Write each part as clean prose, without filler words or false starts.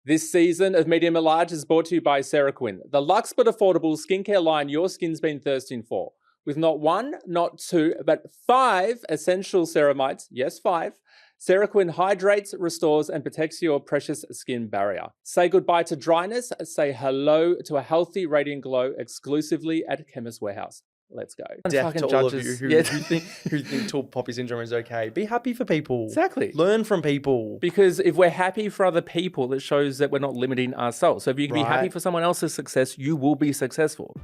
This season of Medium at Large is brought to you by Seroquin, the luxe but affordable skincare line your skin's been thirsting for. With not one, not two, but 5 essential ceramides, yes, 5, Seroquin hydrates, restores, and protects your precious skin barrier. Say goodbye to dryness, say hello to a healthy, radiant glow exclusively at Chemist Warehouse. Let's go. Death to all of you who think tall poppy syndrome is okay. Be happy for people. Exactly. Learn from people. Because if we're happy for other people, it shows that we're not limiting ourselves. So if you can be happy for someone else's success, you will be successful.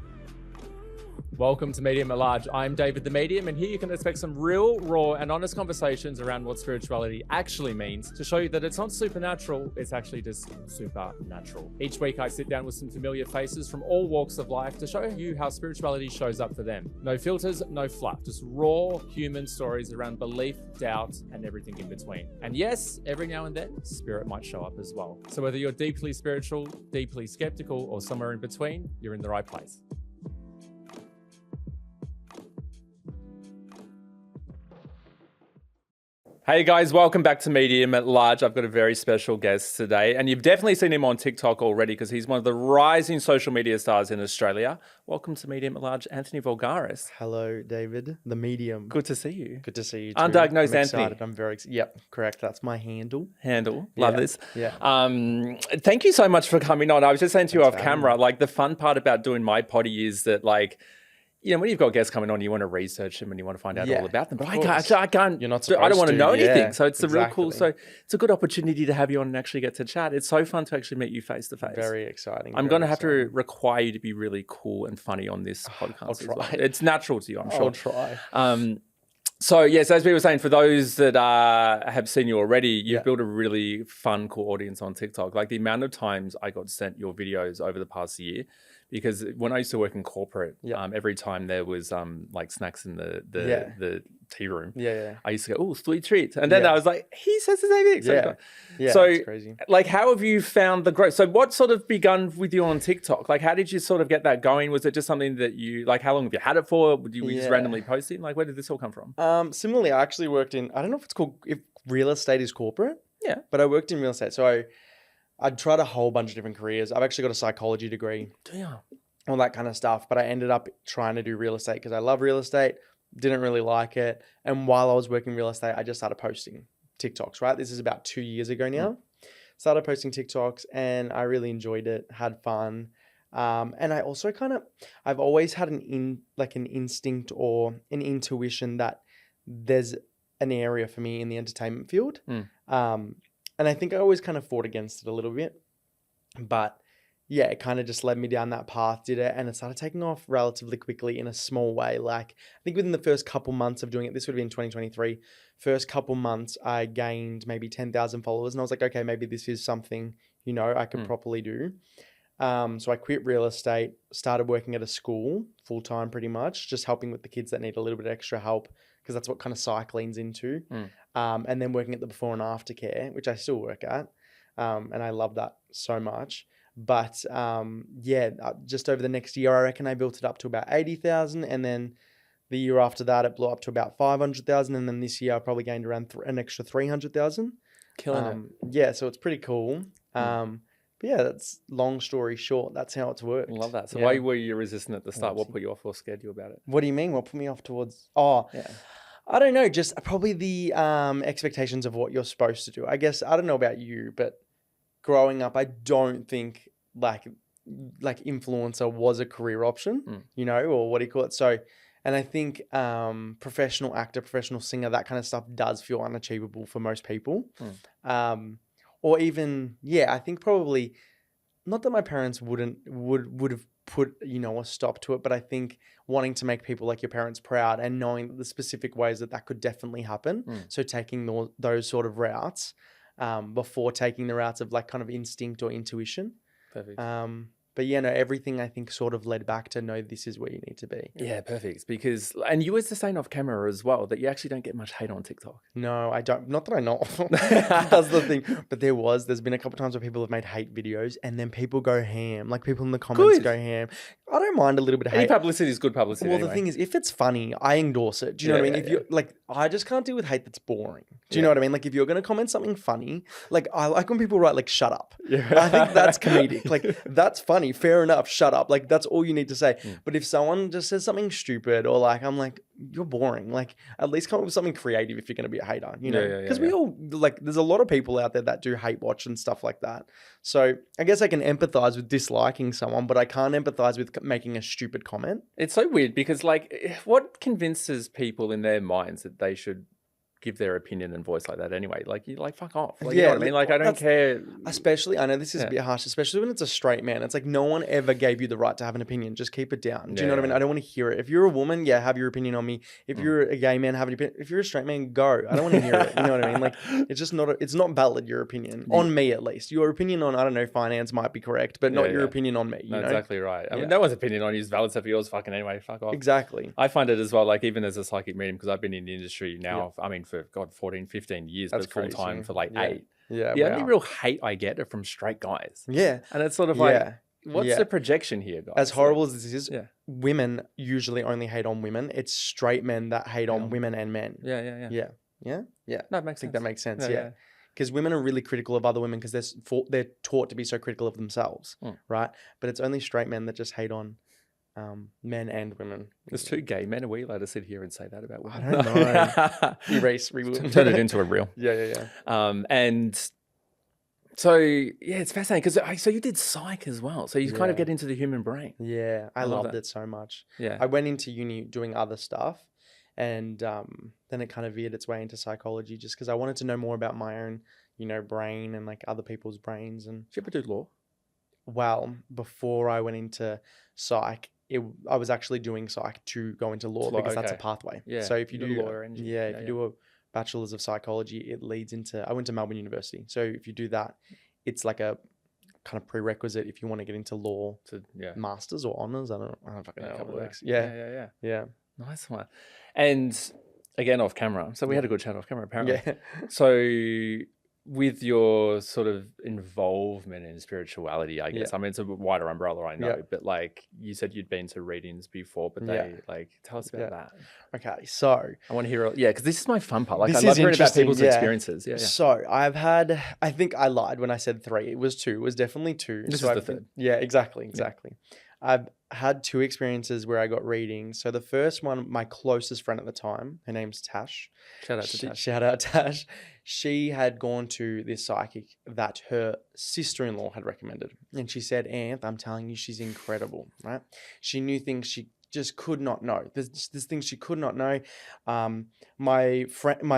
Welcome to Medium at Large. I'm David the Medium, and here you can expect some real, raw, and honest conversations around what spirituality actually means to show you that it's not supernatural, it's actually just supernatural. Each week I sit down with some familiar faces from all walks of life to show you how spirituality shows up for them. No filters, no fluff, just raw human stories around belief, doubt, and everything in between. And yes, every now and then, spirit might show up as well. So whether you're deeply spiritual, deeply skeptical, or somewhere in between, you're in the right place. Hey guys, welcome back to Medium at Large. I've got a very special guest today, and you've definitely seen him on TikTok already because he's one of the rising social media stars in Australia. Welcome to Medium at Large, Anthony Voulgaris. Hello, David, the Medium. Good to see you. Good to see you too. Undiagnosed Anthony. I'm very excited. Yep, correct. That's my handle. Love this. Yeah. Thank you so much for coming on. I was just saying to you off camera, like the fun part about doing my potty is that like, you know, when you've got guests coming on, you want to research them and you want to find out all about them. But I can't. You're not supposed I don't want to know anything. Yeah, so it's a real cool. So it's a good opportunity to have you on and actually get to chat. It's so fun to actually meet you face to face. Very exciting. I'm going to have to require you to be really cool and funny on this podcast. I'll try. Well. It's natural to you, I'm sure. I'll try. So yes, as we were saying, for those that have seen you already, you've built a really fun, cool audience on TikTok. Like the amount of times I got sent your videos over the past year. Because when I used to work in corporate, every time there was like snacks in the tea room, I used to go, "Oh, sweet treats," and then I was like, "He says the same thing." So it's crazy. Like, how have you found the growth? So, what sort of begun with you on TikTok? Like, how did you sort of get that going? Was it just something that you like? How long have you had it for? Were you just randomly posting? Like, where did this all come from? Similarly, I actually worked in. I don't know if real estate is corporate. Yeah, but I worked in real estate, so I'd tried a whole bunch of different careers. I've actually got a psychology degree. Yeah. All that kind of stuff. But I ended up trying to do real estate because I love real estate, didn't really like it. And while I was working real estate, I just started posting TikToks, right? This is about 2 years ago now. Started posting TikToks and I really enjoyed it, had fun. And I also I've always had an instinct or an intuition that there's an area for me in the entertainment field. And I think I always kind of fought against it a little bit, but yeah, it kind of just led me down that path, did it? And it started taking off relatively quickly in a small way. Like I think within the first couple months of doing it, this would have been 2023, first couple months, I gained maybe 10,000 followers. And I was like, okay, maybe this is something, you know, I can properly do. So I quit real estate, started working at a school full time pretty much, just helping with the kids that need a little bit of extra help because that's what kind of cycling's into. And then working at the before and after care, which I still work at. And I love that so much. But just over the next year, I reckon I built it up to about 80,000. And then the year after that, it blew up to about 500,000. And then this year, I probably gained around an extra 300,000. Killing it. Yeah, so it's pretty cool. But yeah, that's long story short. That's how it's worked. I love that. So why were you resistant at the start? What put you off or scared you about it? What do you mean? What put me off towards? I don't know. Just probably the expectations of what you're supposed to do. I guess, I don't know about you, but growing up, I don't think like influencer was a career option, you know, or what do you call it? So, and I think professional actor, professional singer, that kind of stuff does feel unachievable for most people. Or even, I think probably not that my parents would have put, you know, a stop to it, but I think wanting to make people like your parents proud and knowing the specific ways that could definitely happen. So taking those sort of routes before taking the routes of like kind of instinct or intuition. Perfect. But yeah, no, everything I think sort of led back to know this is where you need to be. Yeah, perfect. Because, and you were just saying off camera as well that you actually don't get much hate on TikTok. No, I don't. Not that I know of. That's the thing. But there's been a couple of times where people have made hate videos and then people go ham. Like people in the comments go ham. I don't mind a little bit of hate. Any publicity is good publicity. Well, anyway. The thing is, if it's funny, I endorse it. Do you know what I mean? If you're like, I just can't deal with hate that's boring. Do you know what I mean? Like, if you're going to comment something funny, like, I like when people write like, shut up. Yeah. I think that's comedic. Like, that's funny. Fair enough. Shut up. Like, that's all you need to say. But if someone just says something stupid or like, I'm like, you're boring. Like, at least come up with something creative if you're going to be a hater, you know? Because we all, like, there's a lot of people out there that do hate watch and stuff like that. So I guess I can empathize with disliking someone, but I can't empathize with making a stupid comment. It's so weird because, like, what convinces people in their minds that they should give their opinion and voice like that anyway? Like, you like, fuck off. Like, you know what I mean? Like, I don't care. Especially, I know this is a bit harsh, especially when it's a straight man. It's like, no one ever gave you the right to have an opinion. Just keep it down. Do you know what I mean? I don't want to hear it. If you're a woman, have your opinion on me. If you're a gay man, have an opinion. If you're a straight man, go. I don't want to hear it. You know what I mean? Like, it's just not, it's not valid, your opinion. On me, at least. Your opinion on, I don't know, finance might be correct, but not your opinion on me. You know? Exactly right. I mean, no one's opinion on you is valid except for yours fucking anyway. Fuck off. Exactly. I find it as well, like, even as a psychic medium, because I've been in the industry now, I mean, for God, 15 years, but full time for like 8. Yeah. The only real hate I get are from straight guys. Yeah. And it's sort of like, what's the projection here, guys? As horrible as this is, women usually only hate on women. It's straight men that hate on women and men. Yeah. No, it makes sense. That makes sense. Yeah. Because women are really critical of other women because they're taught to be so critical of themselves, right? But it's only straight men that just hate on men and women. There's 2 gay men. Are we allowed to sit here and say that about women? I don't know. Erase, turn it into a reel. Yeah. And so, it's fascinating because so you did psych as well. So you kind of get into the human brain. Yeah, I loved it so much. Yeah. I went into uni doing other stuff and then it kind of veered its way into psychology just because I wanted to know more about my own, brain and like other people's brains. And did you ever do law? Well, before I went into psych, I was actually doing psych to go into law because that's a pathway. Yeah. So if you do lawyer, if you do a bachelor's of psychology, it leads into. I went to Melbourne University. So if you do that, it's like a kind of prerequisite if you want to get into law to masters or honors. I don't fucking know how it works. Yeah. Nice one. And again, off camera. So we had a good chat off camera, apparently. Yeah. So with your sort of involvement in spirituality, I guess. I mean, it's a wider umbrella, I know, but like you said you'd been to readings before, but tell us about that. Okay, so I want to hear, because this is my fun part. Like, I love hearing about people's experiences. Yeah. So I think I lied when I said 3. It was 2. It was definitely 2. This is the third. Yeah, exactly. I've had 2 experiences where I got readings. So the first one, my closest friend at the time, her name's Tash. Shout out Tash. She had gone to this psychic that her sister-in-law had recommended. And she said, Anth, I'm telling you, she's incredible, right? She knew things she just could not know. There's things she could not know. My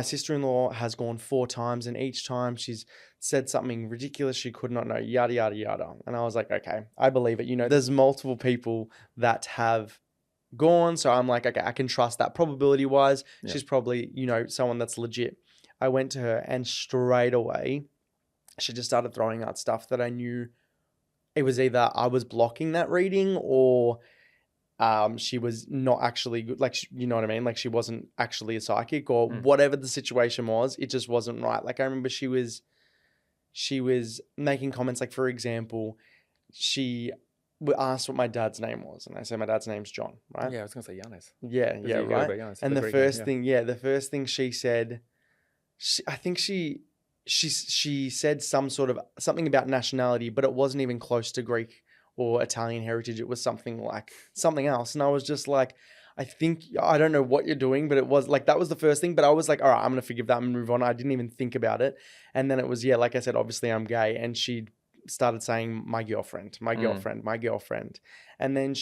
sister-in-law has gone 4 times, and each time she's said something ridiculous she could not know, yada, yada, yada. And I was like, okay, I believe it. There's multiple people that have gone. So I'm like, okay, I can trust that probability-wise. Yeah. She's probably, someone that's legit. I went to her and straight away, she just started throwing out stuff that I knew it was either I was blocking that reading or she was not actually good. Like, you know what I mean? Like, she wasn't actually a psychic or whatever the situation was. It just wasn't right. Like, I remember she was making comments. Like, for example, she asked what my dad's name was. And I said, my dad's name's John, right? Yeah, I was going to say Giannis. Yeah, right? And the first thing she said, I think she said something about nationality, but it wasn't even close to Greek or Italian heritage. It was something else. And I was just like, I don't know what you're doing, but it was like, that was the first thing. But I was like, all right, I'm going to forgive that and move on. I didn't even think about it. And then it was, like I said, obviously I'm gay. And she started saying my girlfriend. And then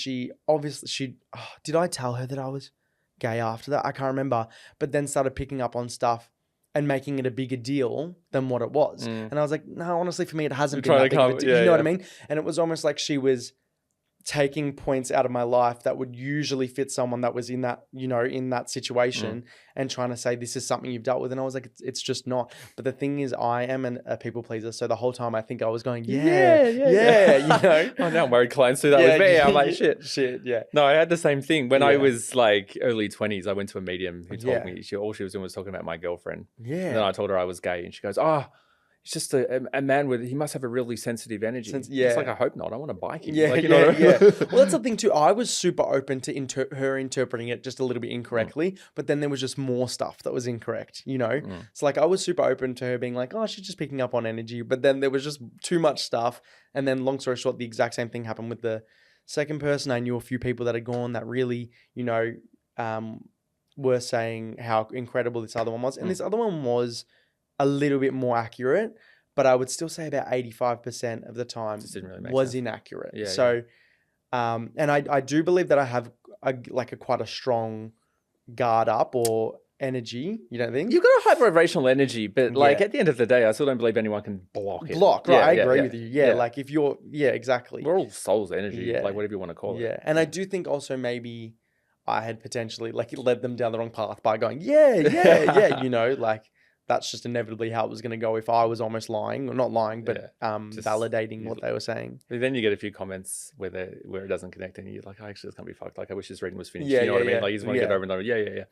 did I tell her that I was gay after that? I can't remember. But then started picking up on stuff and making it a bigger deal than what it was. And I was like, no, honestly, for me, it hasn't been that big of a deal. You know what I mean? And it was almost like she was taking points out of my life that would usually fit someone that was in that, in that situation and trying to say, this is something you've dealt with. And I was like, it's just not. But the thing is, I am a people pleaser. So the whole time I think I was going, Oh, now I'm worried clients do that with me. I'm like, shit. Yeah. No, I had the same thing. When I was like early 20s, I went to a medium who told me all she was doing was talking about my girlfriend. Yeah. And then I told her I was gay and she goes, He's just a man he must have a really sensitive energy. Yeah. It's like, I hope not. I want to bike him. Yeah, like, you yeah, know? yeah. Well, that's the thing too. I was super open to her interpreting it just a little bit incorrectly, but then there was just more stuff that was incorrect, you know? So like I was super open to her being like, oh, she's just picking up on energy, but then there was just too much stuff. And then long story short, the exact same thing happened with the second person. I knew a few people that had gone that really, you know, were saying how incredible this other one was. And this other one was a little bit more accurate, but I would still say about 85% of the time was inaccurate. Yeah, so, and I do believe that I have quite a strong guard up or energy. You don't think? You've got a high vibrational energy, but like at the end of the day, I still don't believe anyone can block it. Right? I agree with you. Yeah, like if you're, exactly. We're all soul's energy, like whatever you want to call it. Yeah, and I do think also maybe I had potentially like led them down the wrong path by going, you know, like that's just inevitably how it was going to go if I was almost lying, or not lying, but validating what they were saying. But then you get a few comments where it doesn't connect, and you're like, I actually, it's going to be fucked. Like, I wish this reading was finished. You know what I mean? Like, you just want to get over and over.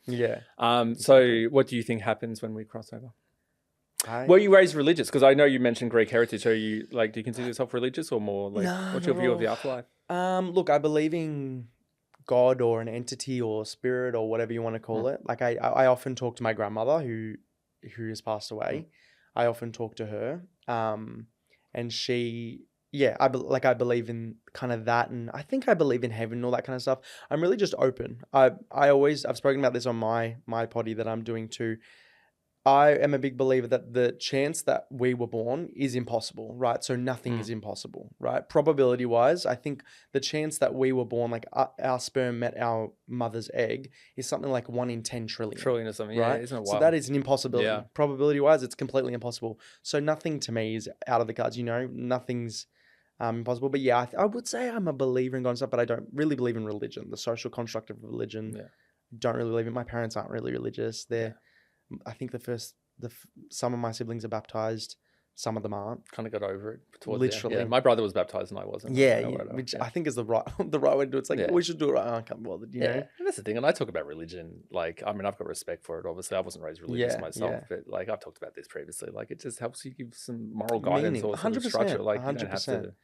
Yeah. So what do you think happens when we cross over? Were you raised religious? Because I know you mentioned Greek heritage. Are you like, do you consider yourself religious or more like, what's your view of the afterlife? Look, I believe in God or an entity or spirit or whatever you want to call it. Like I often talk to my grandmother who has passed away. I often talk to her. And she, I believe in kind of that. And I think I believe in heaven and all that kind of stuff. I'm really just open. I've spoken about this on my potty that I'm doing too. I am a big believer that the chance that we were born is impossible, right? So nothing is impossible, right? Probability wise, I think the chance that we were born, like our sperm met our mother's egg, is something like 1 in 10 trillion. Trillion or something, right? Isn't it wild? So that is an impossibility. Yeah. Probability wise, it's completely impossible. So nothing to me is out of the cards, you know? Nothing's impossible. But yeah, I would say I'm a believer in God and stuff, but I don't really believe in religion, the social construct of religion. Yeah. Don't really believe in. My parents aren't really religious. I think some of my siblings are baptized, some of them aren't. Kind of got over it. Literally. My brother was baptized and I wasn't. Which I think is the right way to do it. It's like, we should do it right. I can't be bothered, you know? And that's the thing. And I talk about religion. Like, I mean, I've got respect for it. Obviously, I wasn't raised religious myself, but like I've talked about this previously. Like, it just helps you give some moral guidance or some structure. Like, 100%. You don't have to,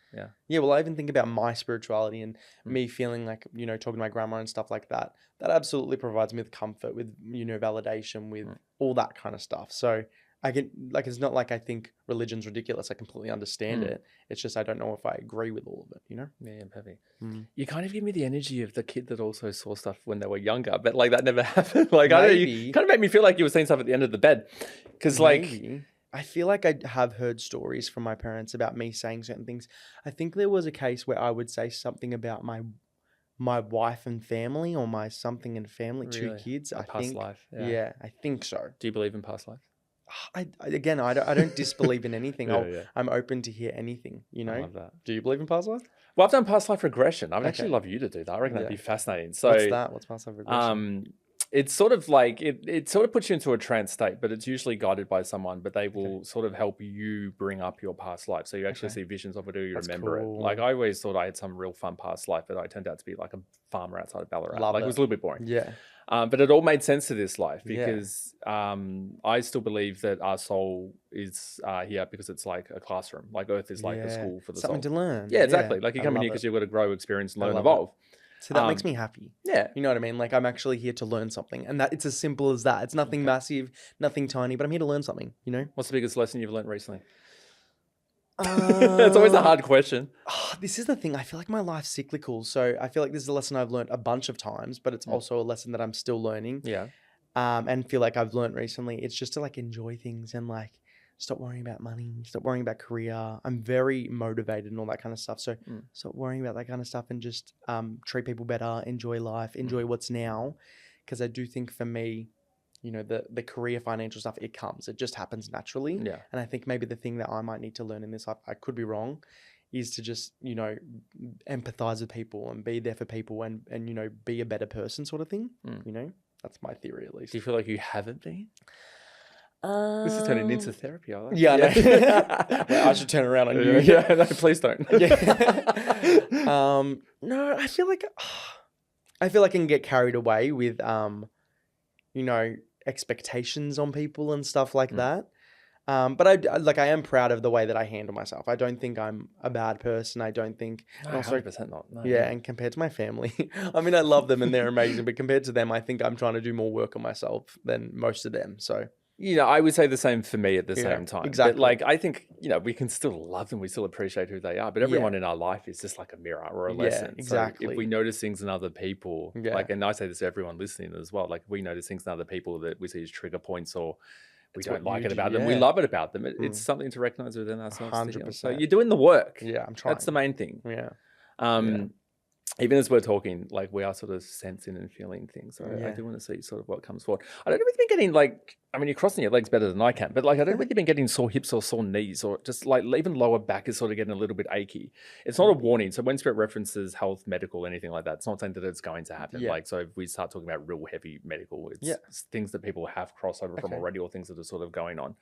Yeah, well, I even think about my spirituality and me feeling like, you know, talking to my grandma and stuff like that. That absolutely provides me with comfort, with, you know, validation, with all that kind of stuff. So I get, like, it's not like I think religion's ridiculous. I completely understand it. It's just I don't know if I agree with all of it, you know? Yeah, perfect. You kind of give me the energy of the kid that also saw stuff when they were younger, but like that never happened. Like, I don't know, you kind of made me feel like you were seeing stuff at the end of the bed. Because like... I feel like I have heard stories from my parents about me saying certain things. I think there was a case where I would say something about my wife and family, or my something and family, really? 2 kids. I past think. Life. Yeah, I think so. Do you believe in past life? I don't disbelieve in anything. I'm open to hear anything, you know? I love that. Do you believe in past life? Well, I've done past life regression. I would actually love you to do that. I reckon that'd be fascinating. So what's that? What's past life regression? It's sort of like, it sort of puts you into a trance state, but it's usually guided by someone, but they will sort of help you bring up your past life. So you actually see visions of it, or you remember it. Like, I always thought I had some real fun past life, but I turned out to be like a farmer outside of Ballarat. It was a little bit boring. Yeah. But it all made sense to this life because I still believe that our soul is here because it's like a classroom. Like Earth is like a school for the soul. Something to learn. Yeah, exactly. Like you're coming here because you've got to grow, experience, learn, evolve. So that makes me happy. Yeah. You know what I mean? Like, I'm actually here to learn something. And that it's as simple as that. It's nothing massive, nothing tiny, but I'm here to learn something, you know? What's the biggest lesson you've learned recently? It's always a hard question. This is the thing. I feel like my life's cyclical. So I feel like this is a lesson I've learned a bunch of times, but it's also a lesson that I'm still learning. Yeah. And feel like I've learned recently. It's just to like enjoy things and like stop worrying about money, stop worrying about career. I'm very motivated and all that kind of stuff. So stop worrying about that kind of stuff and just treat people better, enjoy life, enjoy what's now. Because I do think for me, you know, the career financial stuff, it just happens naturally. Yeah. And I think maybe the thing that I might need to learn in this life, I could be wrong, is to just, you know, empathize with people and be there for people and you know, be a better person sort of thing. You know, that's my theory at least. Do you feel like you haven't been? This is turning into therapy. I like Well, I should turn around on you. Yeah, no, please don't. No, I feel like I can get carried away with, you know, expectations on people and stuff like that. But I am proud of the way that I handle myself. I don't think I'm a bad person. I don't think... No, and also, 100% not. No, yeah, and compared to my family, I mean, I love them and they're amazing, but compared to them, I think I'm trying to do more work on myself than most of them. So... I would say the same for me at the same time. Exactly. But like, I think, we can still love them. We still appreciate who they are. But everyone in our life is just like a mirror or a lesson. Exactly. So if we notice things in other people, like, and I say this to everyone listening as well, like if we notice things in other people that we see as trigger points or we don't like it about them, we love it about them. It's something to recognize within ourselves. 100%. So you're doing the work. Yeah, I'm trying. That's the main thing. Yeah. Even as we're talking, like we are sort of sensing and feeling things. So I do want to see sort of what comes forward. I don't know if you've been getting like, I mean, you're crossing your legs better than I can, but like, I don't know if you've been getting sore hips or sore knees or just like even lower back is sort of getting a little bit achy. It's not a warning. So when Spirit references health, medical, anything like that, it's not saying that it's going to happen. Like, so if we start talking about real heavy medical, it's things that people have crossover from already or things that are sort of going on.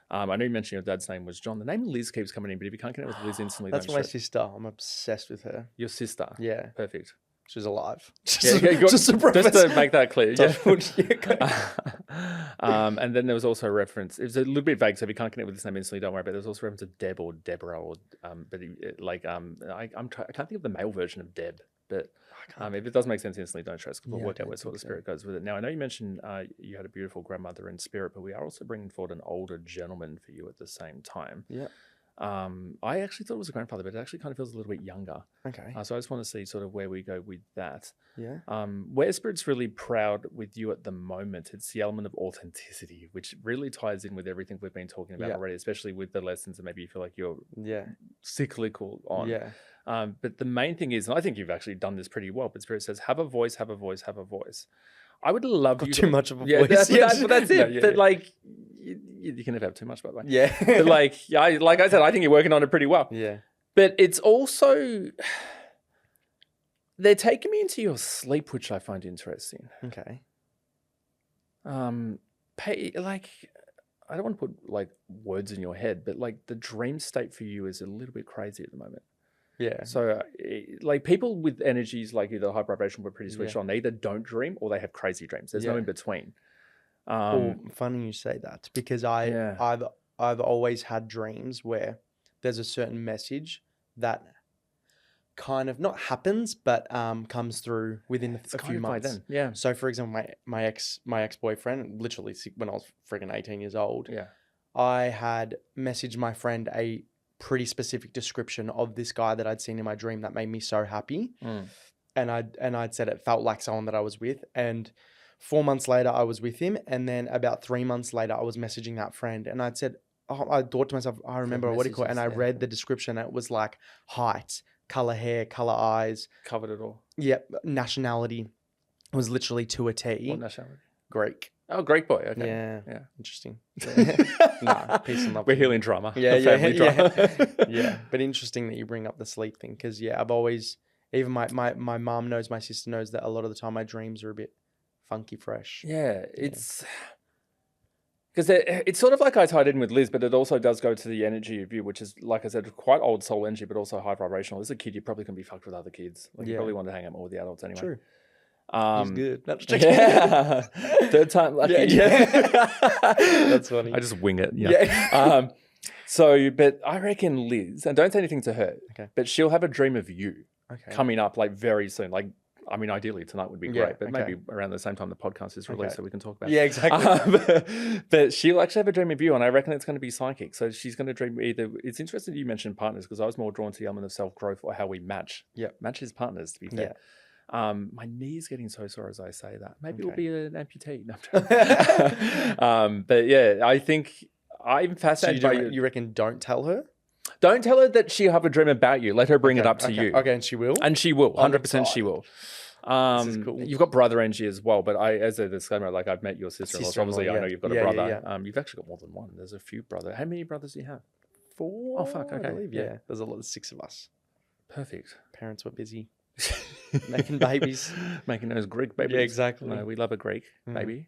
I know you mentioned your dad's name was John. The name Liz keeps coming in, but if you can't connect with Liz instantly, that's my sister. I'm obsessed with her. Your sister? Yeah. Perfect. She's alive. Just to make that clear. And then there was also a reference. It was a little bit vague, so if you can't connect with this name instantly, don't worry. But there's also a reference to Deb or Deborah, or I can't think of the male version of Deb. But if it does make sense instantly, don't stress, because we'll work out where sort of spirit goes with it. Now, I know you mentioned you had a beautiful grandmother in spirit, but we are also bringing forward an older gentleman for you at the same time. Yeah. I actually thought it was a grandfather, but it actually kind of feels a little bit younger. Okay. So I just want to see sort of where we go with that. Yeah. Where Spirit's really proud with you at the moment, it's the element of authenticity, which really ties in with everything we've been talking about already, especially with the lessons that maybe you feel like you're cyclical on. Yeah. But the main thing is, and I think you've actually done this pretty well, but Spirit says, have a voice, have a voice, have a voice. I would love you too much of a voice. That's it. But like, you can never have too much, by the way. Yeah. But like I said, I think you're working on it pretty well. Yeah. But it's also, they're taking me into your sleep, which I find interesting. Okay. Like, I don't want to put like words in your head, but like the dream state for you is a little bit crazy at the moment. Yeah. So like people with energies like either high vibration but pretty switched on, they either don't dream or they have crazy dreams. There's no in between. Funny you say that, because I've always had dreams where there's a certain message that kind of not happens, but comes through within a few months. Then. Yeah. So for example, my ex-boyfriend, literally when I was freaking 18 years old, I had messaged my friend a pretty specific description of this guy that I'd seen in my dream that made me so happy. And I'd said it felt like someone that I was with. And 4 months later, I was with him. And then about 3 months later, I was messaging that friend. And I'd said, I thought to myself, I remember what do you call it? And I read the description. It was like height, color hair, color eyes. Covered it all. Yep. Nationality was literally to a T. What nationality? Greek. Oh, Greek boy. Okay. Yeah. Interesting. No, peace and love. We're healing drama. Family drama. Yeah. But interesting that you bring up the sleep thing, because I've always, even my mom knows, my sister knows that a lot of the time my dreams are a bit funky fresh. Yeah, it's because it's sort of like I tied in with Liz, but it also does go to the energy of you, which is, like I said, quite old soul energy, but also high vibrational. As a kid, you probably can be fucked with other kids. Like you probably want to hang out more with the adults anyway. True. He's good. Third time lucky. That's funny. I just wing it. But I reckon Liz, and don't say anything to her, but she'll have a dream of you coming up like very soon. Like, I mean, ideally tonight would be great, but maybe around the same time the podcast is released so we can talk about it. Yeah, exactly. But she'll actually have a dream of you, and I reckon it's going to be psychic. So she's going to dream either, it's interesting that you mentioned partners, because I was more drawn to the element of self-growth or how we match. Yeah. Match his partners, to be fair. My knee's getting so sore as I say that. Maybe it'll be an amputee. No, but yeah, I think I'm fascinated by you. You reckon don't tell her? Don't tell her that she'll have a dream about you. Let her bring it up to you. Okay, and she will? And she will. 100% she will. This is cool. You've got brother energy as well, but as a disclaimer, like I've met your sister-in-law, so obviously I know you've got a brother. You've actually got more than one. There's a few brothers. How many brothers do you have? 4. Oh, fuck. Okay. I believe, yeah. There's 6 of us. Perfect. Parents were busy. Making babies. Making those Greek babies. Yeah, exactly. No, we love a Greek baby.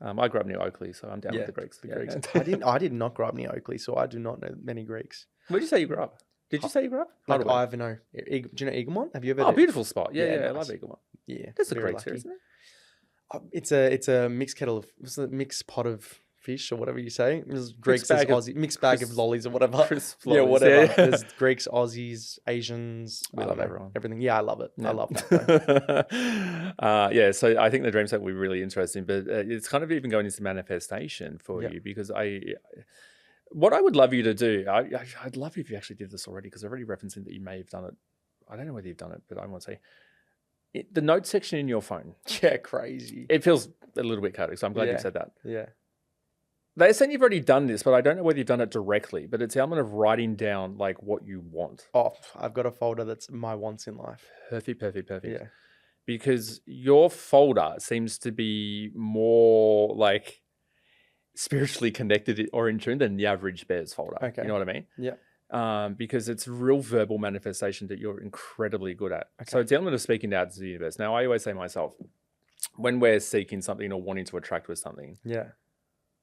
I grew up near Oakley, so I'm down with the Greeks. I did not grow up near Oakley, so I do not know many Greeks. Where did you say you grew up? Did you say you grew up? Like Ivanhoe. Do you know Eaglemont? Have you ever? Oh, beautiful spot. Yeah, nice. I love Eaglemont. Yeah. That's a Greek here, isn't it? It's a mixed kettle of, it's a mixed pot of fish or whatever you say. There's Greeks, bag of- Aussie, mixed bag of lollies or whatever. Crisp Yeah, lollies, whatever. yeah. There's Greeks, Aussies, Asians. We I love love everyone. everything. Yeah, I love it. Yeah. I love that. Though. Yeah, so I think the dream set will be really interesting, but it's kind of even going into manifestation for Yeah. you, because what I would love you to do, I'd love if you actually did this already, because I've already referencing that you may have done it. I don't know whether you've done it, but I want to say the note section in your phone. Yeah, crazy. It feels a little bit chaotic, so I'm glad you said that. Yeah. They're saying you've already done this, but I don't know whether you've done it directly, but it's the element of writing down like what you want. Oh, I've got a folder that's my wants in life. Perfect. Yeah. Because your folder seems to be more like spiritually connected or in tune than the average bear's folder. Okay. You know what I mean? Yeah. Because it's real verbal manifestation that you're incredibly good at. Okay. So it's the element of speaking out to the universe. Now, I always say myself, when we're seeking something or wanting to attract with something, Yeah.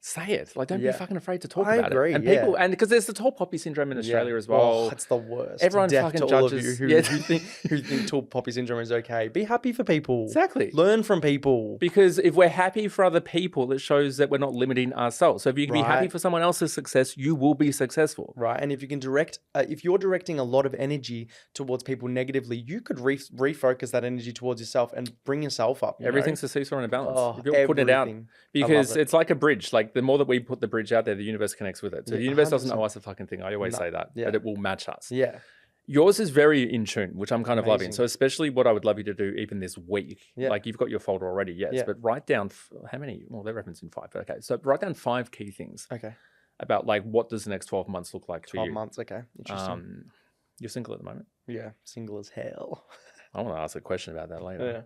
say it. Like, don't be fucking afraid to talk I about agree, it. And people, and because there's the tall poppy syndrome in Australia as well. Oh, it's the worst. Everyone Death fucking to judges. all of you who think tall poppy syndrome is okay. Be happy for people. Exactly. Learn from people. Because if we're happy for other people, it shows that we're not limiting ourselves. So if you can be happy Right. for someone else's success, you will be successful. Right. And if you can if you're directing a lot of energy towards people negatively, you could refocus that energy towards yourself and bring yourself up. Everything's a seesaw and a balance. Oh, if you're putting it out, everything. because it's like a bridge. Like the more that we put the bridge out there, the universe connects with it. So Yeah, the universe doesn't 100%. owe us a fucking thing. I always say that, but it will match us. Yeah. Yours is very in tune, which I'm kind of loving. Amazing. So especially what I would love you to do even this week, Yeah. like you've got your folder already, yes, Yeah. but write down how many, well, they're referencing 5. Okay. So write down 5 key things Okay. about like, what does the next 12 months look like for 12 you? months. Okay. Interesting. You're single at the moment. Yeah. Single as hell. I want to ask a question about that later. Yeah.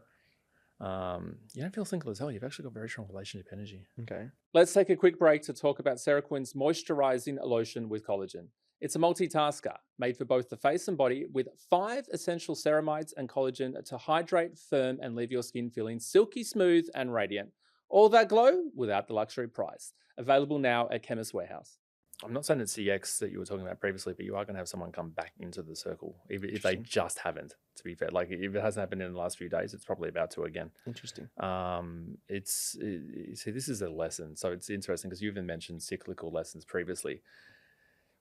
You don't feel single as hell. You've actually got very strong relationship energy. Okay. Let's take a quick break to talk about Cerequin's moisturizing lotion with collagen. It's a multitasker made for both the face and body with 5 essential ceramides and collagen to hydrate, firm, and leave your skin feeling silky smooth and radiant. All that glow without the luxury price. Available now at Chemist Warehouse. I'm not saying it's CX that you were talking about previously, but you are going to have someone come back into the circle, if they just haven't, to be fair. Like, if it hasn't happened in the last few days, it's probably about to again. Interesting. See, this is a lesson. So it's interesting because you even mentioned cyclical lessons previously.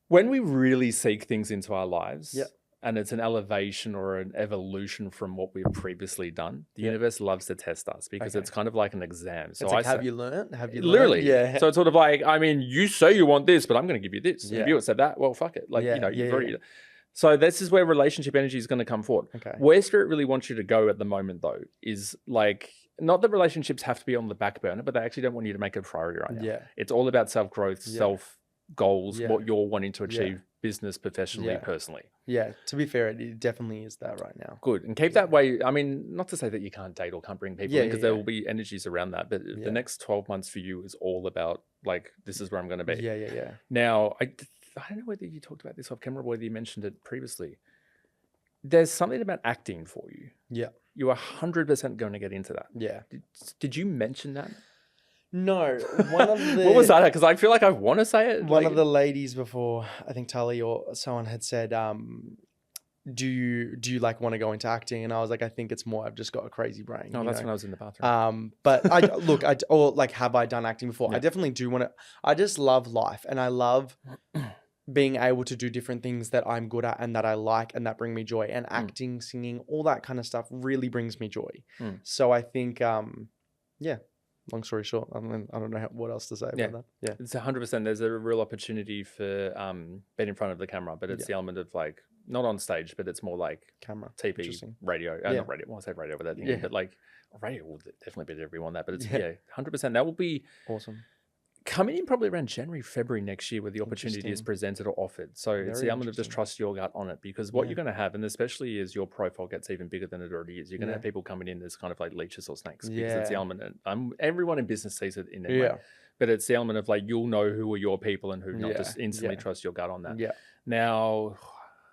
When we really seek things into our lives, and it's an elevation or an evolution from what we've previously done, the universe loves to test us because it's kind of like an exam. So it's like, have you learned? Have you literally? learned? Yeah. So it's sort of like, I mean, you say you want this, but I'm going to give you this. Yeah. If you said that, well, fuck it. Like, Yeah, you know, you've yeah, already. So this is where relationship energy is going to come forward. Okay. Where Spirit really wants you to go at the moment, though, is like, not that relationships have to be on the back burner, but they actually don't want you to make it a priority right now. Yeah. It's all about self-growth, self-goals, Yeah. what you're wanting to achieve business, professionally, personally. Yeah. To be fair, it definitely is that right now. Good. And keep that way. I mean, not to say that you can't date or can't bring people in, because there will be energies around that. But the next 12 months for you is all about, like, this is where I'm going to be. Yeah. Now, I don't know whether you talked about this off camera or whether you mentioned it previously. There's something about acting for you. Yeah. You are 100% going to get into that. Yeah. Did you mention that? No. One of the... What was that? Because I feel like I want to say it. One of the ladies before, I think Tully or someone had said, do you like want to go into acting? And I was like, I think it's more, I've just got a crazy brain. Oh, that's when I was in the bathroom. But have I done acting before? Yeah. I definitely do want to. I just love life, and I love being able to do different things that I'm good at and that I like and that bring me joy. And acting, singing, all that kind of stuff really brings me joy. So I think, long story short, I don't know what else to say about that. Yeah, it's 100%. There's a real opportunity for being in front of the camera, but it's the element of like, not on stage, but it's more like camera, TV, radio, not radio. Well, I say radio with that thing, but like radio will definitely be everyone that. But it's 100%. That will be awesome. Coming in probably around January, February next year, where the opportunity is presented or offered. So it's the element of just trust your gut on it, because what you're going to have, and especially as your profile gets even bigger than it already is, you're going to have people coming in as kind of like leeches or snakes, because it's the element. And everyone in business sees it in their way, but it's the element of like, you'll know who are your people and who not. Just instantly trust your gut on that. Yeah. Now,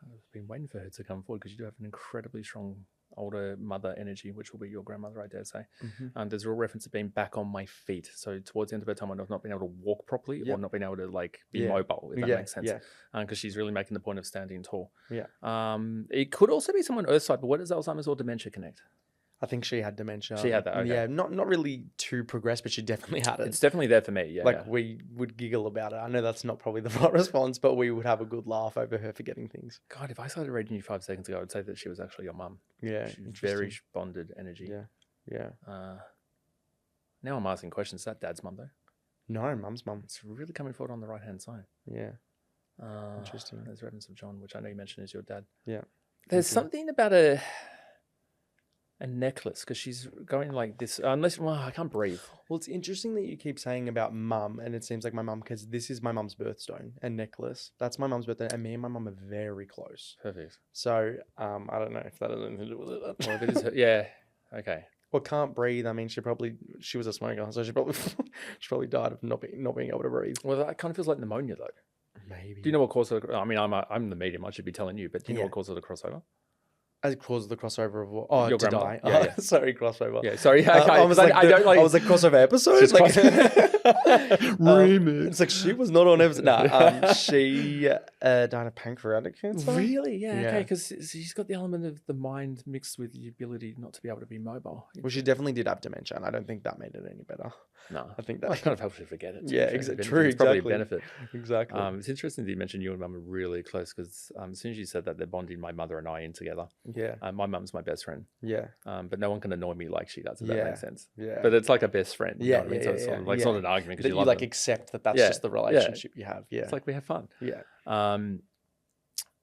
I've been waiting for her to come forward, because you do have an incredibly strong older mother energy, which will be your grandmother, I dare say. There's a real reference to being back on my feet. So towards the end of her time, I've not been able to walk properly or not been able to like be mobile, if that makes sense. Because she's really making the point of standing tall. It could also be someone Earth side, but where does Alzheimer's or dementia connect? I think she had dementia. She had that, okay. Yeah, not really too progressed, but she definitely had it. It's definitely there for me, yeah. Like, we would giggle about it. I know that's not probably the right response, but we would have a good laugh over her forgetting things. God, if I started reading you 5 seconds ago, I would say that she was actually your mum. Yeah, Very bonded energy. Yeah. Now I'm asking questions. Is that Dad's mum, though? No, Mum's mum. It's really coming forward on the right-hand side. Yeah. Interesting. There's Reverence of John, which I know you mentioned is your dad. Yeah. There's something about a necklace, because she's going like this. Unless, I can't breathe. Well, it's interesting that you keep saying about mum, and it seems like my mum, because this is my mum's birthstone and necklace. That's my mum's birthday, and me and my mum are very close. Perfect. So, I don't know if that has anything to do with it. Well, if it is, yeah. Okay. Well, can't breathe. I mean, she was a smoker, so she probably died of not being able to breathe. Well, that kind of feels like pneumonia, though. Maybe. Do you know what caused it? I mean, I'm the medium. I should be telling you, but do you know what caused it to crossover? As caused the crossover of what? Oh, your to grandmother. die. Yeah, yeah. Sorry, crossover. Yeah, sorry. Okay. I was like, I was like crossover episode. Remix. It's like she was not on episode. She died of pancreatic cancer. Really? Yeah. Okay. Because she's got the element of the mind mixed with the ability not to be able to be mobile. Well, she definitely did have dementia, and I don't think that made it any better. No, I think that kind of helps you forget it. Yeah, exactly. True. It's probably a benefit. Exactly. It's interesting that you mentioned you and Mum are really close, because as soon as you said that, they're bonding my mother and I in together. Yeah. My mum's my best friend. Yeah. But no one can annoy me like she does, if that makes sense. Yeah. But it's like a best friend. You Yeah. know what I mean? So it's sort of like, it's not an argument, because That you you love like them. accept that that's just the relationship you have. Yeah. It's like we have fun. Yeah.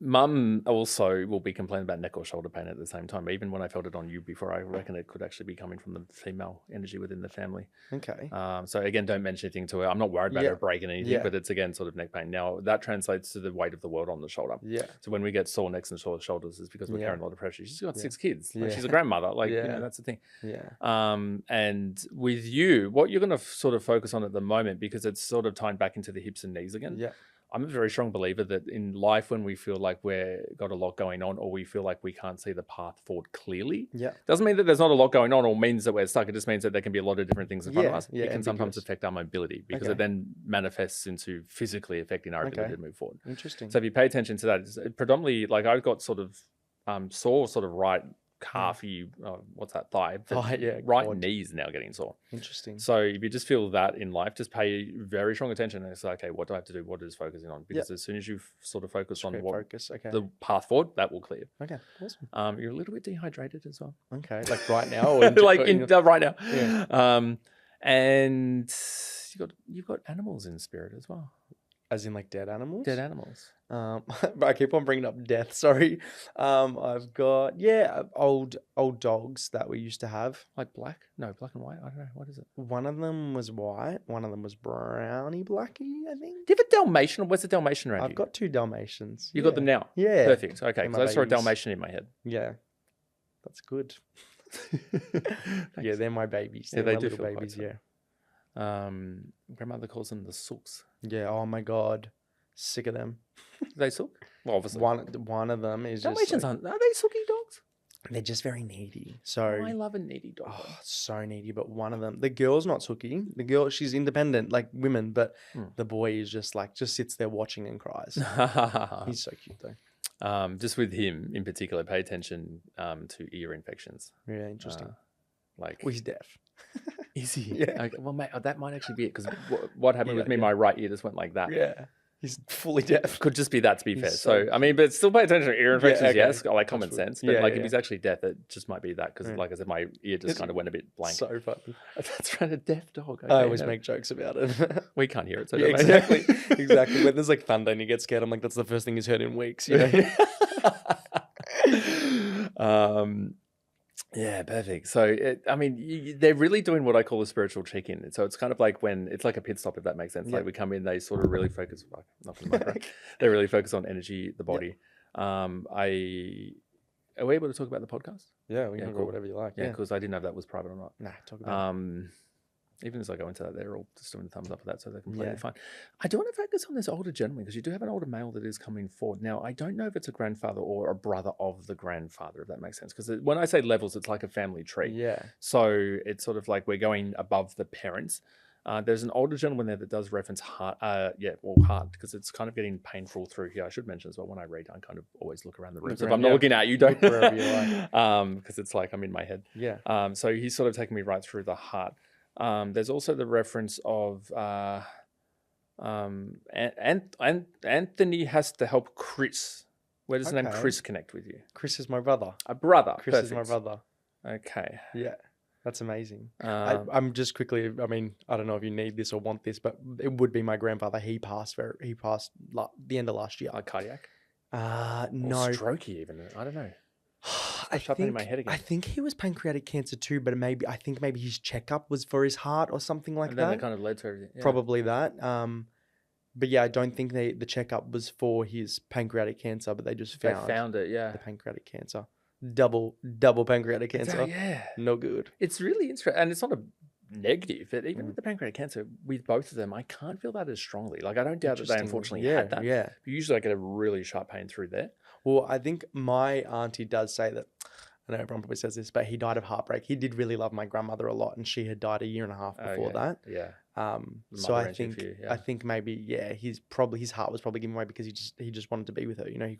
Mum also will be complaining about neck or shoulder pain at the same time. Even when I felt it on you before, I reckon it could actually be coming from the female energy within the family. Okay. So again, don't mention anything to her. I'm not worried about her breaking anything, but it's again sort of neck pain. Now that translates to the weight of the world on the shoulder. Yeah. So when we get sore necks and sore shoulders, it's because we're carrying a lot of pressure. She's got 6 kids. Like, she's a grandmother. Like, you know, that's the thing. Yeah. And with you, what you're going to sort of focus on at the moment, because it's sort of tying back into the hips and knees again. Yeah. I'm a very strong believer that in life, when we feel like we've got a lot going on, or we feel like we can't see the path forward clearly, doesn't mean that there's not a lot going on, or means that we're stuck. It just means that there can be a lot of different things in front of us. It can sometimes affect our mobility, because it then manifests into physically affecting our ability to move forward. Interesting. So if you pay attention to that, it's predominantly, like, I've got sort of sore sort of right calfy, what's that, thigh? Right knee's now getting sore. Interesting. So if you just feel that in life, just pay very strong attention, and it's like, okay, what do I have to do? What is focusing on? Because as soon as you sort of focus on the path forward, that will clear. Okay, awesome. You're a little bit dehydrated as well. Okay, like right now, or right now. Yeah. And you've got animals in spirit as well. As in, like, dead animals? Dead animals. But I keep on bringing up death. Sorry. I've got old dogs that we used to have. Like black? No, black and white. I don't know. What is it? One of them was white. One of them was browny blacky, I think. Do you have a Dalmatian? Where's the Dalmatian around you? I've got 2 Dalmatians. You got them now? Yeah. Perfect. Okay. Because I saw a Dalmatian in my head. Yeah. That's good. Yeah, they're my babies. Yeah, they're they do little feel babies. quite Yeah. Grandmother calls them the sooks. Yeah. Oh my God. Sick of them. They sook? Well, obviously. One of them is Dalmatians just are they sooky dogs? they're just very needy. So I love a needy dog. Oh, so needy. But one of them, the girl's not sooky. The girl, she's independent, like women. But the boy is just sits there watching and cries. He's so cute though. Just with him in particular, pay attention to ear infections. Yeah, interesting. Well, he's deaf. Is he? Yeah. Okay. Well, mate, that might actually be it, because what happened with me, my right ear just went like that. Yeah. He's fully deaf. Could just be that, to be fair. So, I mean, but still pay attention to ear infections, yes, like common sense. But if he's actually deaf, it just might be that, because, like I said, my ear just kind of went a bit blank. So funny. That's right, a deaf dog. Okay, I always make jokes about it. We can't hear it. So exactly. Exactly. When there's like thunder and you get scared, I'm like, that's the first thing he's heard in weeks. You know? Yeah, perfect. So, I mean, they're really doing what I call a spiritual check-in. So it's kind of like when it's like a pit stop, if that makes sense. Like we come in, they sort of really focus. They really focus on energy, the body. Are we able to talk about the podcast? Yeah, we can talk about whatever you like. Yeah, because I didn't know if that was private or not. Nah, talk about it. Even as I go into that, they're all just doing a thumbs up for that, so they're completely fine. I do want to focus on this older gentleman, because you do have an older male that is coming forward. Now, I don't know if it's a grandfather or a brother of the grandfather, if that makes sense. Because when I say levels, it's like a family tree. Yeah. So it's sort of like we're going above the parents. There's an older gentleman there that does reference heart, heart, because it's kind of getting painful through here. I should mention as well, when I read, I kind of always look around the room. So if I'm not looking at you, don't. Wherever you like. Because it's like I'm in my head. Yeah. So he's sort of taking me right through the heart. There's also the reference of Anthony has to help Chris. Where does the name Chris connect with you? Chris is my brother. A brother. Chris is my brother. Okay. Yeah. That's amazing. I'm just quickly, I mean, I don't know if you need this or want this, but it would be my grandfather. He passed the end of last year. Like cardiac? No. Or strokey even. I don't know. I think he was pancreatic cancer too, but I think maybe his checkup was for his heart or something like that. And then that kind of led to everything. Yeah. Probably that. But yeah, I don't think the checkup was for his pancreatic cancer, but they just found it, yeah. The pancreatic cancer. Double pancreatic cancer. Yeah. No good. It's really interesting. And it's not a negative. But even with the pancreatic cancer, with both of them, I can't feel that as strongly. Like, I don't doubt that they unfortunately had that. Yeah. But usually I get a really sharp pain through there. Well, I think my auntie does say that, I know everyone probably says this, but he died of heartbreak. He did really love my grandmother a lot, and she had died a year and a half before that. Yeah. So I think maybe, his heart was probably giving way because he just wanted to be with her. You know,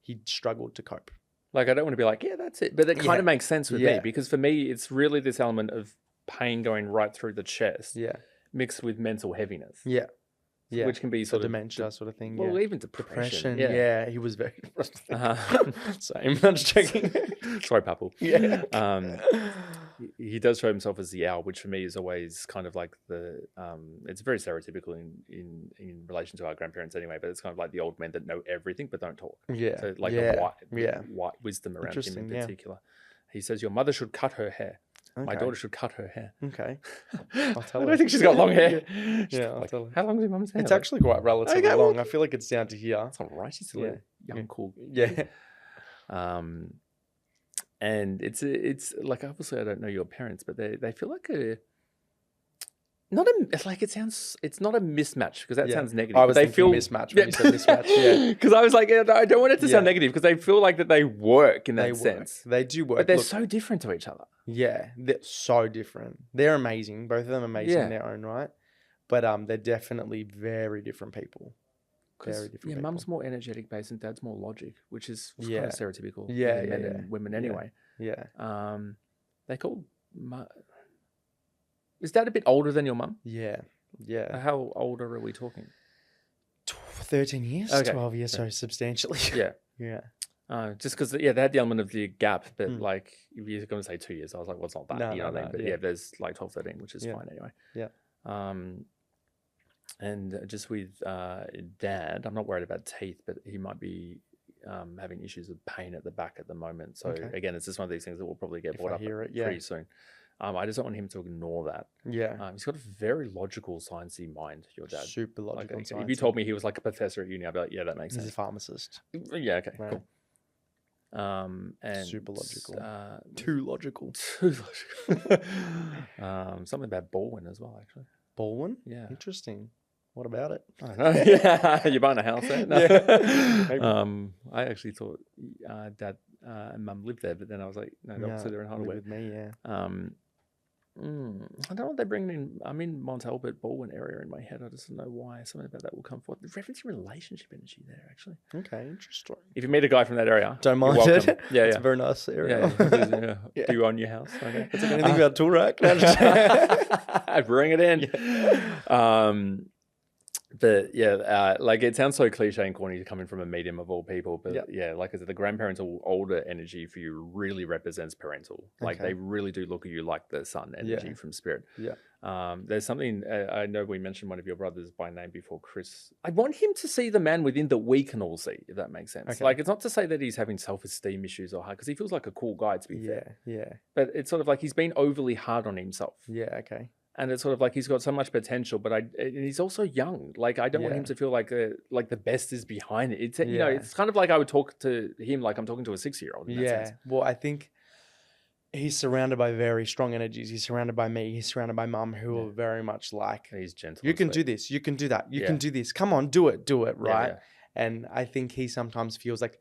he struggled to cope. Like, I don't want to be like, yeah, that's it. But it kind of makes sense with me, because for me, it's really this element of pain going right through the chest, mixed with mental heaviness. Yeah. Yeah. Which can be sort of dementia sort of thing. Well, even depression. Yeah. He was very same. I'm just checking. Sorry, Papal. Yeah. He does show himself as the owl, which for me is always kind of like it's very stereotypical in relation to our grandparents anyway, but it's kind of like the old men that know everything but don't talk. Yeah. So like a white wisdom around him in particular. He says, your mother should cut her hair. Okay. My daughter should cut her hair. Okay. I'll tell her. I don't think she's got long hair. I'll tell her. How long is your mum's hair? It's actually quite relatively long. I feel like it's down to here. That's all right. She's still a young, cool. Yeah. And it's like, obviously I don't know your parents, but they feel like it's not a mismatch, because that sounds negative. I was thinking mismatch when you said mismatch. Yeah, because I was like, I don't want it to sound negative, because they feel like that they work in that sense. They do work, but they're so different to each other. Yeah, they're so different. They're amazing. Both of them amazing in their own right, but they're definitely very different people. Very different. Yeah, mum's more energetic based and dad's more logic, which is kind of stereotypical. Yeah, men and women anyway. Yeah. They call. Is dad a bit older than your mum? Yeah. Yeah. How older are we talking? 13 years, 12 years, so substantially. Yeah. Yeah. Just because, they had the element of the gap, but like, if you're going to say 2 years, I was like, well, it's not that, you know what I mean? But there's like 12, 13, which is fine anyway. Yeah. And just with dad, I'm not worried about teeth, but he might be having issues with pain at the back at the moment. So again, it's just one of these things that will probably get brought up pretty soon. I just don't want him to ignore that. Yeah. He's got a very logical, sciencey mind, your dad. Super logical. Like, if you told me he was like a professor at uni, I'd be like, yeah, that makes sense. He's a pharmacist. Yeah, okay, cool. And super logical. Too logical. Too logical. Something about Baldwin as well, actually. Baldwin? Yeah. Interesting. What about it? I don't know. Yeah. You're buying a house there? No. Yeah. I actually thought dad and mum lived there, but then I was like, no, obviously they're in Hollywood. With me, yeah. I don't know what they're bringing in. I'm in Mont Albert, Baldwin area in my head. I just don't know why. Something about that will come forth. The reference to relationship energy there, actually. Okay, interesting. If you meet a guy from that area, don't mind it. Yeah, it's a very nice area. Do you own your house? Okay. It's like anything about Toorak. Bring it in. Yeah. But like, it sounds so cliche and corny coming from a medium of all people, but like I said, the grandparents or older energy for you really represents parental. Like they really do look at you like the sun energy from spirit. Yeah. There's something, I know we mentioned one of your brothers by name before, Chris. I want him to see the man within that we can all see, if that makes sense. Okay. Like, it's not to say that he's having self-esteem issues or hard, because he feels like a cool guy, to be fair. Yeah. But it's sort of like he's been overly hard on himself. Yeah, okay. And it's sort of like he's got so much potential, but and he's also young. Like, I don't want him to feel like the best is behind it. It's you know, it's kind of like I would talk to him like I'm talking to a 6-year-old. In that sense. Well, I think he's surrounded by very strong energies. He's surrounded by me. He's surrounded by mum, who are very much like, he's gentle. You can do this. You can do that. You can do this. Come on, do it. Right. Yeah. And I think he sometimes feels like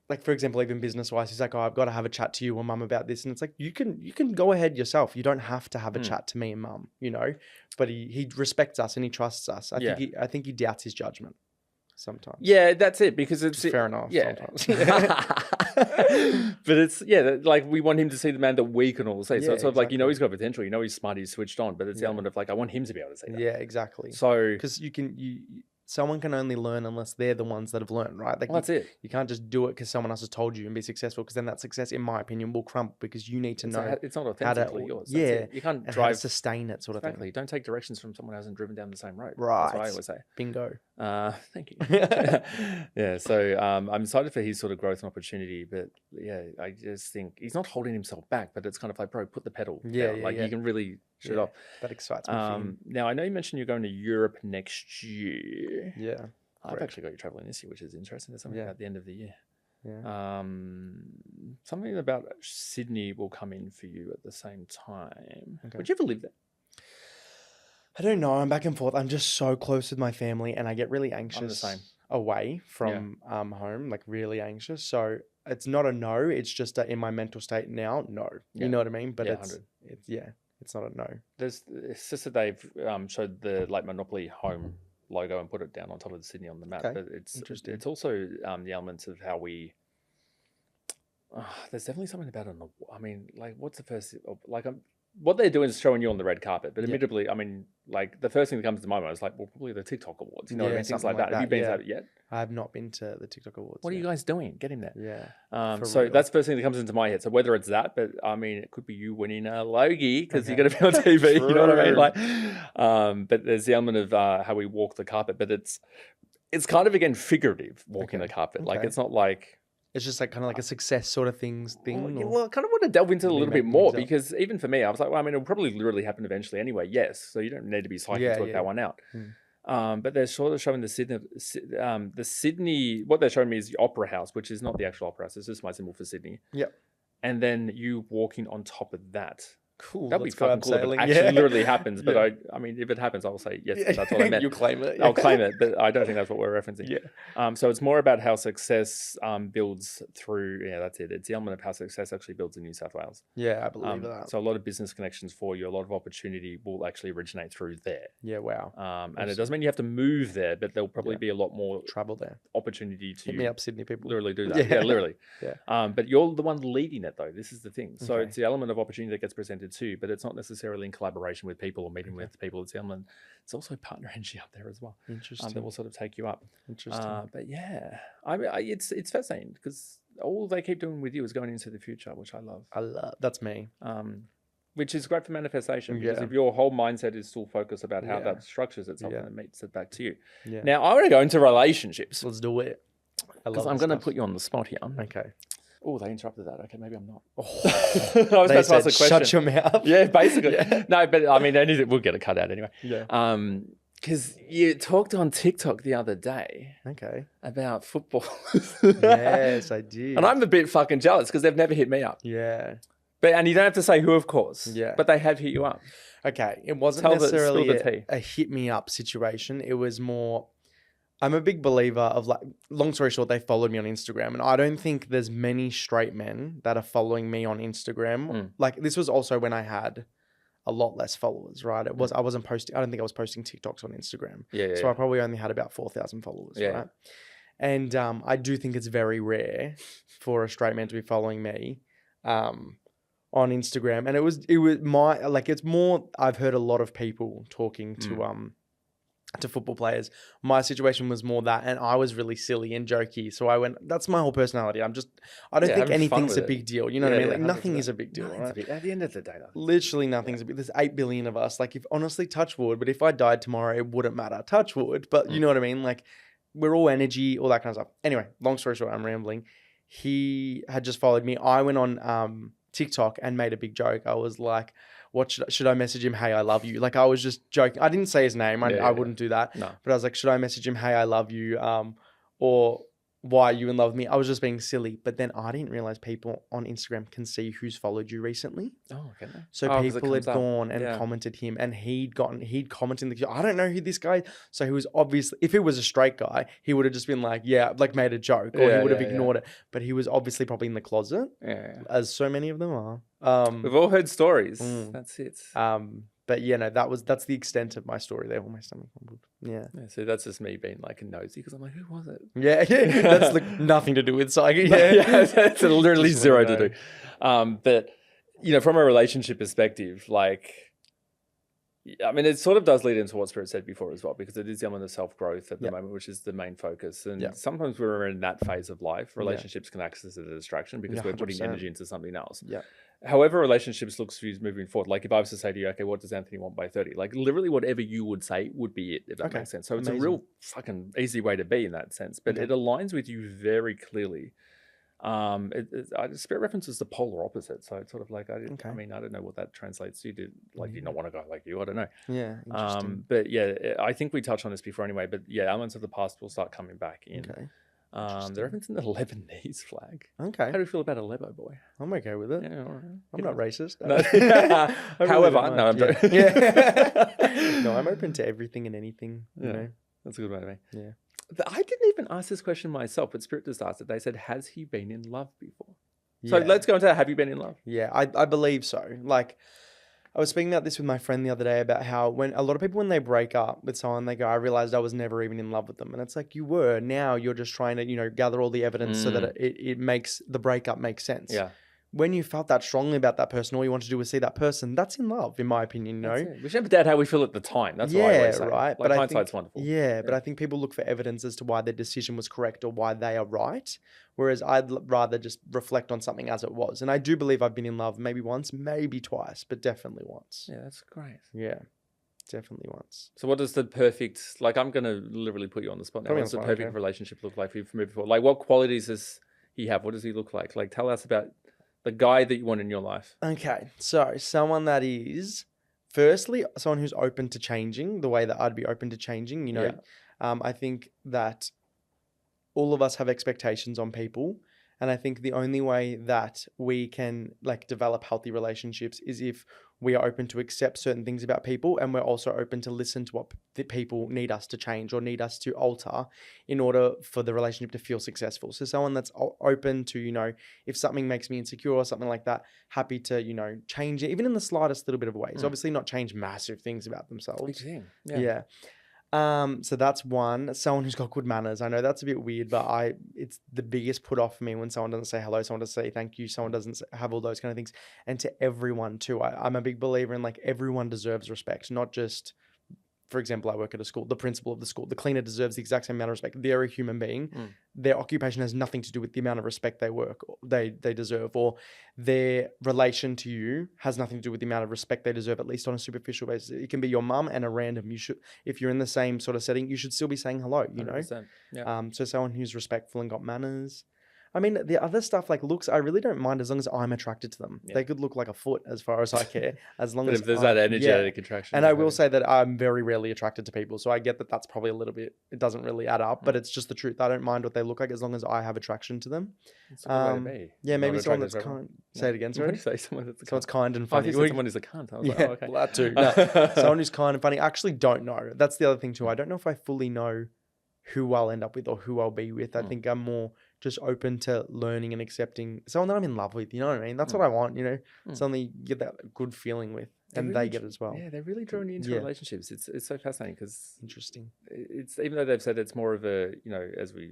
like, for example, even business wise, he's like, oh, I've got to have a chat to you or mum about this. And it's like, you can go ahead yourself. You don't have to have a chat to me and mum, you know, but he respects us and he trusts us. I think he doubts his judgment sometimes. Yeah, that's it, because it's fair enough. Yeah. Sometimes. But it's, like, we want him to see the man that we can all see. So it's sort of like, you know, he's got potential, you know, he's smart, he's switched on, but it's the element of like, I want him to be able to see that. Yeah, exactly. So, because someone can only learn unless they're the ones that have learned, right? Like, that's it. You can't just do it because someone else has told you and be successful, because then that success, in my opinion, will crumble, because you need to know it's not authentically yours. Yeah, you can't and drive how to sustain it, sort of thing. Don't take directions from someone who hasn't driven down the same road. Right. That's what I always say. Bingo. Thank you. Yeah. So I'm excited for his sort of growth and opportunity, but yeah, I just think he's not holding himself back, but it's kind of like, bro, put the pedal down. Like, you can really shut off. That excites me. Now I know you mentioned you're going to Europe next year. Yeah. I've actually got you traveling this year, which is interesting. There's something about the end of the year. Yeah. Something about Sydney will come in for you at the same time. Okay. Would you ever live there? I don't know. I'm back and forth. I'm just so close with my family, and I get really anxious I'm the same. away from home, like really anxious. So it's not a no. It's just in my mental state now. No, you know what I mean. But it's not a no. It's just that they've showed the like Monopoly home logo and put it down on top of Sydney on the map. Okay. But it's also the elements of how we. There's definitely something about it. I mean, like, what's the first like? What they're doing is showing you on the red carpet, but admittedly, I mean, like, the first thing that comes to my mind is like, well, probably the TikTok Awards, you know what I mean? Things like that. Have you been to that yet? I have not been to the TikTok Awards. What are you guys doing? Get him there. Yeah. So real. That's the first thing that comes into my head. So whether it's that, but I mean, it could be you winning a Logie because you're going to be on TV. You know what I mean? Like, but there's the element of how we walk the carpet, but it's kind of, again, figurative walking the carpet. Like, it's not like. It's just like kind of like a success sort of thing. Well, I kind of want to delve into it a little bit more, because even for me, I was like, well, I mean, it'll probably literally happen eventually anyway. Yes. So you don't need to be psychic to work that one out. But they're sort of showing the Sydney, what they're showing me is the Opera House, which is not the actual Opera House. It's just my symbol for Sydney. Yep. And then you walking on top of that. Cool. That'd be fucking cool if it actually literally happens. But I mean, if it happens, I'll say yes. That's what I meant. You claim it. I'll claim it, but I don't think that's what we're referencing. Yeah. So it's more about how success builds through. Yeah, that's it. It's the element of how success actually builds in New South Wales. Yeah, I believe that. So a lot of business connections for you, a lot of opportunity will actually originate through there. Yeah. Wow. And it doesn't mean you have to move there, but there'll probably be a lot more travel there. Opportunity to hit me up, Sydney people. Literally do that. Yeah, literally. Yeah. But you're the one leading it, though. This is the thing. So it's the element of opportunity that gets presented too, but it's not necessarily in collaboration with people or meeting with people. It's the element. It's also partner energy up there as well. Interesting. That will sort of take you up. Interesting. But yeah, I mean, it's fascinating because all they keep doing with you is going into the future, which I love. That's me. Which is great for manifestation, because if your whole mindset is still focused about how that structures itself, and it meets it back to you. Yeah. Now I want to go into relationships. Let's do it. Because I'm going to put you on the spot here. Okay. Oh, they interrupted that. Okay, maybe I'm not. I was about to ask a question. Shut your mouth. Yeah, basically. No, but I mean, we'll get a cut out anyway. Yeah. Because you talked on TikTok the other day. Okay. About football. Yes, I did. And I'm a bit fucking jealous because they've never hit me up. Yeah. And you don't have to say who, of course. Yeah. But they have hit you up. Okay. It wasn't necessarily a hit me up situation. It was more, I'm a big believer of, like, long story short, they followed me on Instagram, and I don't think there's many straight men that are following me on Instagram. Like, this was also when I had a lot less followers, right? I wasn't posting, I don't think I was posting TikToks on Instagram. So I probably only had about 4,000 followers, right? And I do think it's very rare for a straight man to be following me on Instagram. And it was my, like, it's more, I've heard a lot of people talking to football players. My situation was more that, and I was really silly and jokey. So I went, that's my whole personality. I don't think anything's a big deal. You know what I mean? Like, nothing is a big deal, right? At the end of the day, though. Literally nothing's a big deal. There's 8 billion of us. Like, if honestly, touch wood, but if I died tomorrow, it wouldn't matter. Touch wood. But you know what I mean? Like, we're all energy, all that kind of stuff. Anyway, long story short, I'm rambling. He had just followed me. I went on TikTok and made a big joke. I was like, what should I message him? Hey, I love you. Like, I was just joking. I didn't say his name. I wouldn't do that. No. But I was like, should I message him? Hey, I love you. Or why are you in love with me? I was just being silly. But then I didn't realize people on Instagram can see who's followed you recently. Oh, okay. So people had gone and commented him, and he'd commented in the, I don't know who this guy is. So he was obviously, if it was a straight guy, he would have just been like, like made a joke, or he would have ignored it. But he was obviously probably in the closet, as so many of them are. We've all heard stories. That's it. But yeah, no, that's the extent of my story there. My stomach rumbled. Yeah. So that's just me being like a nosy because I'm like, who was it? Yeah. That's like nothing to do with psychic. It's literally zero to do. But from a relationship perspective, like, I mean, it sort of does lead into what Spirit said before as well, because it is the element of self-growth at the moment, which is the main focus. And sometimes we're in that phase of life. Relationships can act as a distraction because we're putting energy into something else. Yeah. However relationships looks for you moving forward. Like if I was to say to you, okay, what does Anthony want by 30? Like literally whatever you would say would be it, if that makes sense. So it's a real fucking easy way to be in that sense, but it aligns with you very clearly. Spirit references the polar opposite. So it's sort of like, I mean, I don't know what that translates to. Like you not want to go like you, I don't know. Yeah. Interesting. But yeah, I think we touched on this before anyway, but yeah, elements of the past will start coming back in. Okay. The reference in the Lebanese flag. Okay. How do you feel about a Lebo boy? I'm okay with it. Yeah, all right. I'm not racist. No. However, no, I'm joking. No, I'm open to everything and anything. You know, that's a good way to be. Yeah. I didn't even ask this question myself, but Spirit just asked it. They said, "Has he been in love before?" So let's go into that. Have you been in love? Yeah, I believe so. Like, I was speaking about this with my friend the other day about how when a lot of people, when they break up with someone, they go, I realized I was never even in love with them. And it's like, you were. Now you're just trying to, gather all the evidence so that it makes the breakup make sense. Yeah. When you felt that strongly about that person, all you want to do was see that person, that's in love, in my opinion, We should never doubt how we feel at the time. That's what I always say. Right. Like, but hindsight's wonderful. Yeah, but I think people look for evidence as to why their decision was correct or why they are right. Whereas I'd rather just reflect on something as it was. And I do believe I've been in love maybe once, maybe twice, but definitely once. Yeah, that's great. Yeah, definitely once. So what does the perfect, like I'm going to literally put you on the spot now. What does the perfect relationship look like for you from moving forward? Like what qualities does he have? What does he look like? Like tell us about the guy that you want in your life. Okay, so someone that is, firstly, someone who's open to changing the way that I'd be open to changing. I think that all of us have expectations on people. And I think the only way that we can develop healthy relationships is if we are open to accept certain things about people, and we're also open to listen to what the people need us to change or need us to alter in order for the relationship to feel successful. So someone that's open to, if something makes me insecure or something like that, happy to, change it, even in the slightest little bit of ways. Obviously not change massive things about themselves. Big thing. Yeah. So that's one. Someone who's got good manners. I know that's a bit weird, but it's the biggest put off for me when someone doesn't say hello, someone doesn't say thank you, someone doesn't have all those kind of things. And to everyone too. I'm a big believer in everyone deserves respect, not just, for example, I work at a school, the principal of the school, the cleaner deserves the exact same amount of respect. They're a human being. Their occupation has nothing to do with the amount of respect they deserve, or their relation to you has nothing to do with the amount of respect they deserve, at least on a superficial basis. It can be your mum and a random. You should, if you're in the same sort of setting, you should still be saying hello, 100%. Yeah. So someone who's respectful and got manners. I mean, the other stuff like looks, I really don't mind as long as I'm attracted to them. Yeah. They could look like a foot as far as I care. As long as if there's that energetic attraction. And I will say that I'm very rarely attracted to people. So I get that that's probably a little bit, it doesn't really add up, but it's just the truth. I don't mind what they look like as long as I have attraction to them. That's a good way to be. Yeah, maybe someone that's kind. Say it again, sorry. What do you say? Someone's kind and funny. I think someone who's a cunt. I was like, oh, okay. Well, that too. No, someone who's kind and funny. I actually don't know. That's the other thing too. I don't know if I fully know who I'll end up with or who I'll be with. I think I'm more just open to learning and accepting someone that I'm in love with. You know what I mean? That's what I want, Something you get that good feeling with, and they get it as well. Yeah, they're really drawing you into relationships. It's so fascinating because interesting. It's even though they've said it's more of a, as we,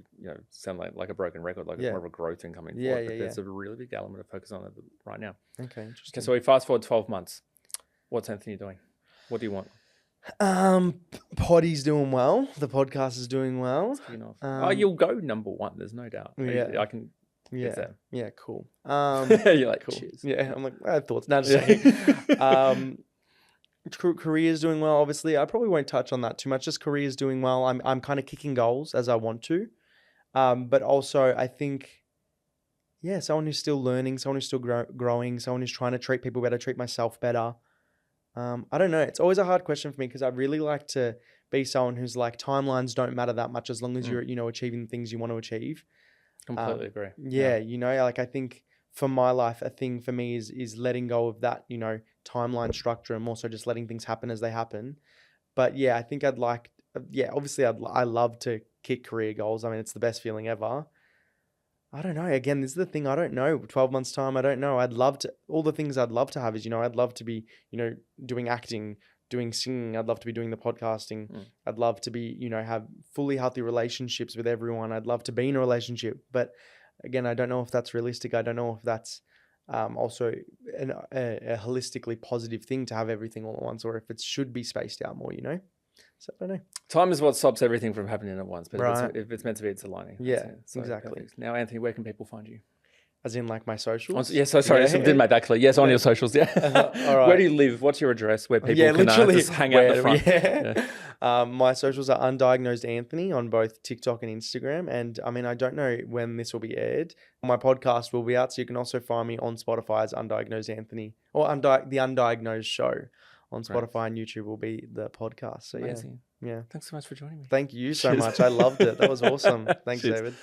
sound like a broken record, like it's more of a growth thing coming forward. But there's a really big element of focus on it right now. Okay, interesting. Okay, so we fast forward 12 months. What's Anthony doing? What do you want? Poddy's doing well. The podcast is doing well. You'll go number one. There's no doubt. Yeah, I can. Yeah, cool. You're like, cool. Cheers. Yeah, I'm like, I had thoughts. No, just saying. Career's doing well. Obviously, I probably won't touch on that too much. Just career's doing well. I'm kind of kicking goals as I want to, but also I think, someone who's still learning, someone who's still growing, someone who's trying to treat people better, treat myself better. I don't know. It's always a hard question for me because I really like to be someone who's like, timelines don't matter that much as long as you're, achieving the things you want to achieve. Completely agree. Yeah, like I think for my life, a thing for me is letting go of that, timeline structure, and more so just letting things happen as they happen. But yeah, I think I'd like, obviously I love to kick career goals. I mean, it's the best feeling ever. I don't know. Again, this is the thing. I don't know. 12 months time, I don't know. All the things I'd love to have is, I'd love to be, doing acting, doing singing. I'd love to be doing the podcasting. I'd love to be, have fully healthy relationships with everyone. I'd love to be in a relationship. But again, I don't know if that's realistic. I don't know if that's also a holistically positive thing to have everything all at once, or if it should be spaced out more, So I don't know. Time is what stops everything from happening at once. But if it's meant to be, it's aligning. Yeah, so exactly. Perfect. Now, Anthony, where can people find you? As in like my socials? Yes, so sorry, I didn't make that clear. Yes, on your socials, yeah. All right. Where do you live? What's your address where people can just hang out the front? Yeah. My socials are Undiagnosed Anthony on both TikTok and Instagram. And I mean, I don't know when this will be aired. My podcast will be out, so you can also find me on Spotify as Undiagnosed Anthony, or The Undiagnosed Show. On Spotify and YouTube will be the podcast. So amazing. Yeah. Thanks so much for joining me. Thank you so much. I loved it. That was awesome. Thanks, David.